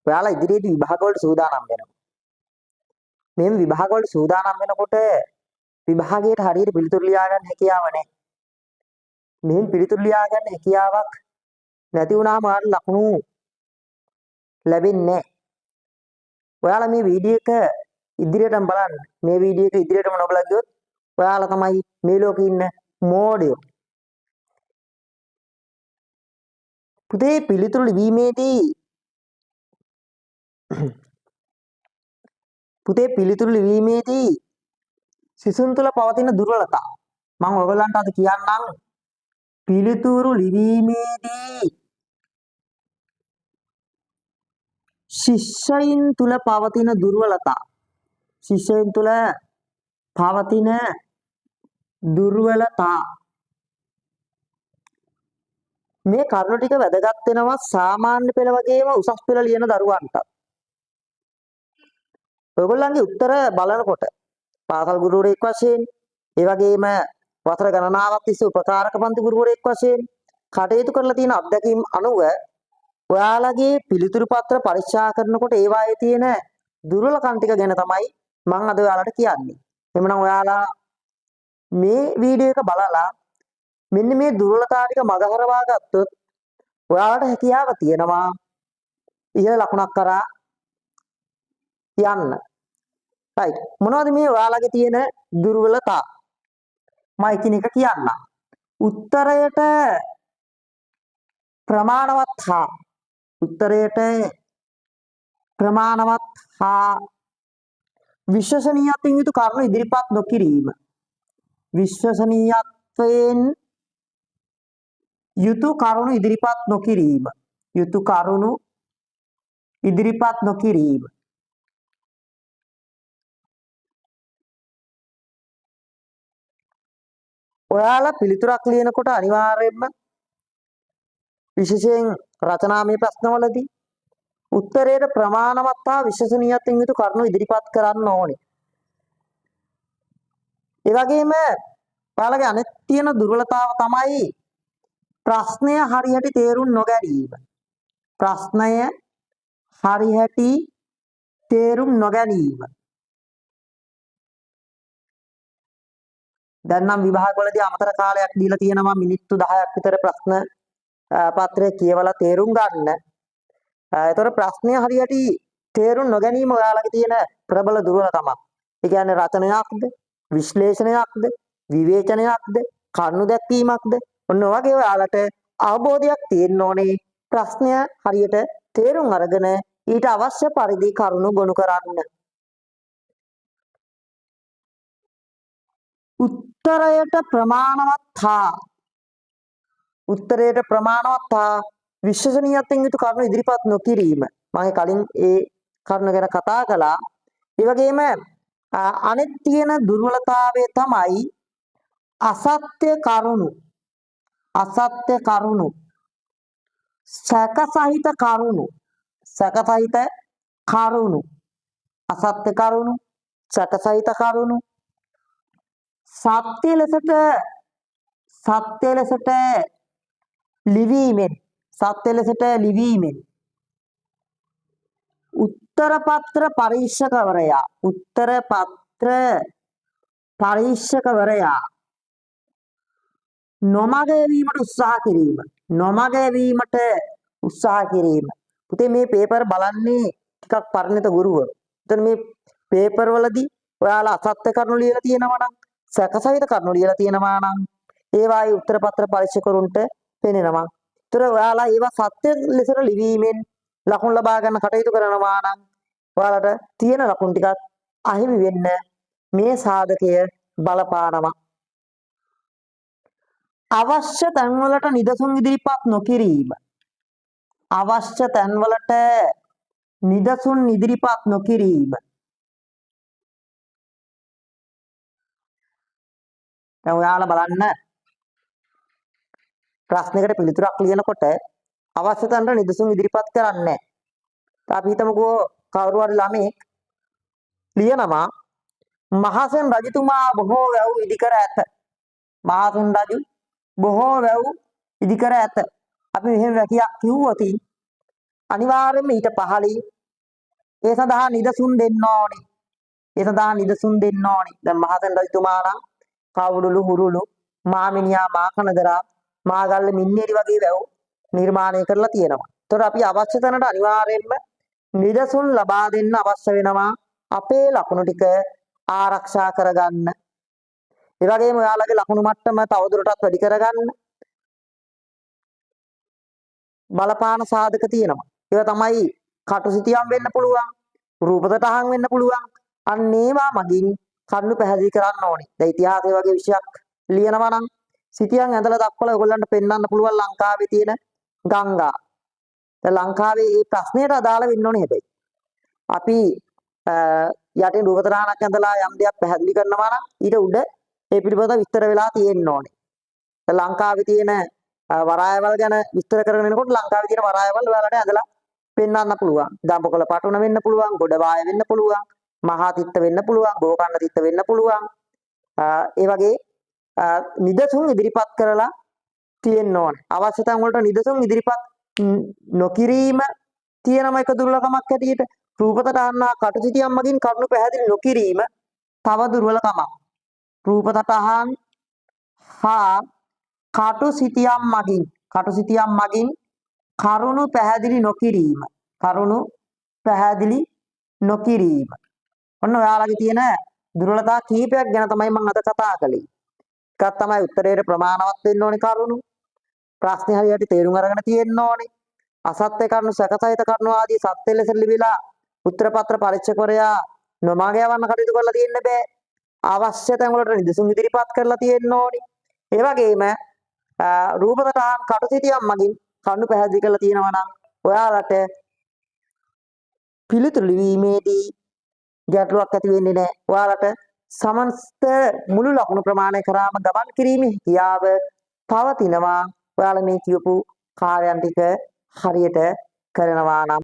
ඔයාලා ඉදිරියේදී විභාග වලට සූදානම් වෙනවා. මේ විභාග වලට සූදානම් වෙනකොට විභාගයට හරියට පිළිතුරු ලියා ගන්න හැකියාව නැහැ. මෙහෙන් පිළිතුරු ලියා ගන්න හැකියාවක් නැති වුණාම ඔයාලට ලකුණු ලැබෙන්නේ නැහැ. ඔයාලා මේ වීඩියෝ එක ඉදිරියටම බලන්න. මේ වීඩියෝ එක ඉදිරියටම නොබලා ගියොත් ඔයාලා තමයි මේ ලෝකේ ඉන්න මෝඩයෝ. පුතේ පිළිතුරු ලිවීමේදී සිසුන් තුළ පවතින දුර්වලතා මම ඔයගලන්ට අද කියන්නම්. පිළිතුරු ලිවීමේදී ශිෂ්‍යයින් තුළ පවතින දුර්වලතා මේ කරුණු ටික වැදගත් වෙනවා සාමාන්‍ය පෙළ වගේම උසස් පෙළ ලියන දරුවන්ට. ඔයගොල්ලන්ගේ උත්තර බලනකොට පාසල් ගුරුවරයෙක් වශයෙන් ඒ වගේම වසර ගණනාවක් තිස්සේ උපකාරක පන්ති ගුරුවරයෙක් වශයෙන් කටයුතු කරලා තියෙන අත්දැකීම් අනුව ඔයාලගේ පිළිතුරු පත්‍ර පරීක්ෂා කරනකොට ඒවායේ තියෙන දුර්වලකම් ටික ගැන තමයි මම අද ඔයාලට කියන්නේ. එhmenan ඔයාලා මේ වීඩියෝ එක බලලා මෙන්න මේ දුර්වලතා ටික මගහරවා ගත්තොත් ඔයාලට හැකියාව තියෙනවා ඉහළ ලකුණක් කරා යන්න. right මොනවද මේ ඔයාලගේ තියෙන දුර්වලතා? මම එකිනෙක කියන්නම්. උත්තරයට ප්‍රමාණවත් හා විශ්වසනීයත්වයෙන් යුතු කරුණු ඉදිරිපත් නොකිරීම. විශ්වසනීයත්වයෙන් යුතු කරුණු ඉදිරිපත් නොකිරීම. ඔයාලා පිළිතුරක් ලියනකොට අනිවාර්යයෙන්ම විශේෂයෙන් රචනාමය ප්‍රශ්නවලදී උත්තරයේ ප්‍රමාණවත් හා විශ්වසනීයත්වයෙන් යුතු කරුණු ඉදිරිපත් කරන්න ඕනේ. ඒ වගේම ඔයාලගේ අනෙක් තියෙන දුර්වලතාව තමයි ප්‍රශ්නය හරියට තේරුම් නොගැනීම. දැන් නම් විභාගවලදී අමතර කාලයක් දීලා තියෙනවා මිනිත්තු 10ක් විතර ප්‍රශ්න පත්‍රය කියවලා තේරුම් ගන්න. ඒතර ප්‍රශ්නය හරියට තේරුම් නොගැනීම ඔයාලගේ තියෙන ප්‍රබල දුර්වලකමක්. ඒ කියන්නේ රචනයක්ද, විශ්ලේෂණයක්ද, විවේචනයක්ද, කරුණු දැක්වීමක්ද ඔන්න ඔයගේ ඔයාලට අවබෝධයක් තියෙන්න ඕනේ. ප්‍රශ්නය හරියට තේරුම් අරගෙන ඊට අවශ්‍ය පරිදි කරුණු ගොනු කරන්න. උත්තරයට ප්‍රමාණවත් හා විශ්වසනීයත්වයෙන් යුතු කරුණු ඉදිරිපත් නොකිරීම. මම කලින් ඒ කරුණ ගැන කතා කළා. ඒ වගේම අනෙක් තියෙන දුර්වලතාවය තමයි අසත්‍ය කරුණු, සැකසහිත කරුණු, සත්‍ය ලෙසට ලිවීමෙන් උත්තර පත්‍ර පරීක්ෂකවරයා නොමග යැවීමට උත්සාහ කිරීම. පුතේ මේ පේපර් බලන්නේ ටිකක් පරිණත ගුරුවරු. එතන මේ පේපර් වලදී ඔයාලා අසත්‍ය කරුණු ලියලා තියෙනවා නම්, සැකසහිත කරුණු ලියලා තියෙනවා නම් ඒවායේ උත්තර පත්‍ර පරීක්ෂකවරුන්ට පෙනෙනවා. ඒතර ඔයාලා ඒවා සත්‍ය ලෙසට ලිවීමෙන් ලකුණු ලබා ගන්න කටයුතු කරනවා නම් ඔයාලට තියෙන ලකුණු ටිකක් අහිමි වෙන්න මේ සාධකය බලපානවා. අවශ්‍ය තැන්වලට නිදසුන් ඉදිරිපත් නොකිරීම. දැන් ඔයාලා බලන්න ප්‍රශ්නයකට පිළිතුරක් ලියනකොට අවශ්‍ය තැනට නිදසුන් ඉදිරිපත් කරන්නේ නැහැ. අපි හිතමුකෝ කවුරු හරි ළමෙක් ලියනවා මහසෙන් රජතුමා බොහෝ වැව් ඉදි කර ඇත. අපි මෙහෙම කිව්වොත් අනිවාර්යයෙන්ම ඊට පහළින් ඒ සඳහා නිදසුන් දෙන්න ඕනේ. ඒ සඳහා නිදසුන් දෙන්න ඕනේ. දැන් මහසෙන් රජතුමා නම් කවුළුළු හුරුළු මාමිනියා මාකනදරා මාගල්ල මින්නේරි වගේ වැව් නිර්මාණය කරලා තියෙනවා. ඒතර අපි අවශ්‍ය තැනට අනිවාර්යයෙන්ම නිදසුන් ලබා දෙන්න අවශ්‍ය වෙනවා. අපේ ලකුණු ටික ආරක්ෂා කරගන්න. ඒ වගේම ඔයාලගේ ලකුණු මට්ටම තවදුරටත් වැඩි කරගන්න බලපාන සාධක තියෙනවා. ඒවා තමයි කටුසිතියම් වෙන්න පුළුවන්, රූපසටහන් වෙන්න පුළුවන්. අන්න ඒවා මගින් කරුණු පැහැදිලි කරන්න ඕනේ. දැන් ඉතිහාසය වගේ විෂයක් ලියනවා නම් සිතියම් ඇඳලා දක්වලා ඔයගොල්ලන්ට පෙන්වන්න පුළුවන් ලංකාවේ තියෙන ගංගා. දැන් ලංකාවේ මේ ප්‍රශ්නයට අදාළ වෙන්න ඕනේ හැබැයි. අපි යටින් රූපසටහනක් ඇඳලා යම් දෙයක් පැහැදිලි කරනවා නම් ඊට උඩ ඒ පිළිබඳව විස්තර වෙලා තියෙන්න ඕනේ. දැන් ලංකාවේ තියෙන වරායවල් ගැන විස්තර කරගෙන යනකොට ලංකාවේ තියෙන වරායවල් ඔයාලට ඇඳලා පෙන්වන්න පුළුවන්. දඹකොළ පටුන වෙන්න පුළුවන්, ගොඩවාය වෙන්න පුළුවන්, මහා තිත්ත වෙන්න පුළුවන්, ගෝකර්ණ තිත්ත වෙන්න පුළුවන්. ඒ වගේ නිදසුන් ඉදිරිපත් කරලා තියෙන්න ඕනේ. අවශ්‍ය තැන් වලට නිදසුන් ඉදිරිපත් නොකිරීම තියෙනම එක දුර්වලකමක් හැටියට රූපසටහන කටුසිතියම් මගින් කරුණු පැහැදිලි නොකිරීම තව දුර්වලකමක්. රූපසටහන් හා කටුසිතියම් මගින් කරුණු පැහැදිලි නොකිරීම. ඔන්න ඔයාලගේ තියෙන දුර්වලතා කීපයක් ගැන තමයි මම අද කතා කළේ. එකක් තමයි උත්තරේට ප්‍රමාණවත් වෙන්න ඕනේ කරුණු. ප්‍රශ්නේ හරියට තේරුම් අරගෙන තියෙන්න ඕනේ. අසත්‍ය කරුණු, සැකසහිත කරුණු ආදී සත්‍ය ලෙස ලියවිලා උත්තර පත්‍ර පරීක්ෂකවරයා නොමග යවන්න කටයුතු කරලා තියෙන්න බෑ. අවශ්‍ය තැන් වලට නිදසුන් ඉදිරිපත් කරලා තියෙන්න ඕනේ. ඒ වගේම රූපසටහන් කටුසිතියම් මගින් කරුණු පැහැදිලි කරලා තියෙනවා නම් ඔයාලට පිළිතුරු ලිවීමේදී ගැටලුවක් ඇති වෙන්නේ නැහැ. ඔයාලට සමස්ත මුළු ලකුණු ප්‍රමාණය කරාම ගමන් කිරීමේ හැකියාව පවතිනවා. ඔයාලා මේ කියපු කාර්යයන් ටික හරියට කරනවා නම්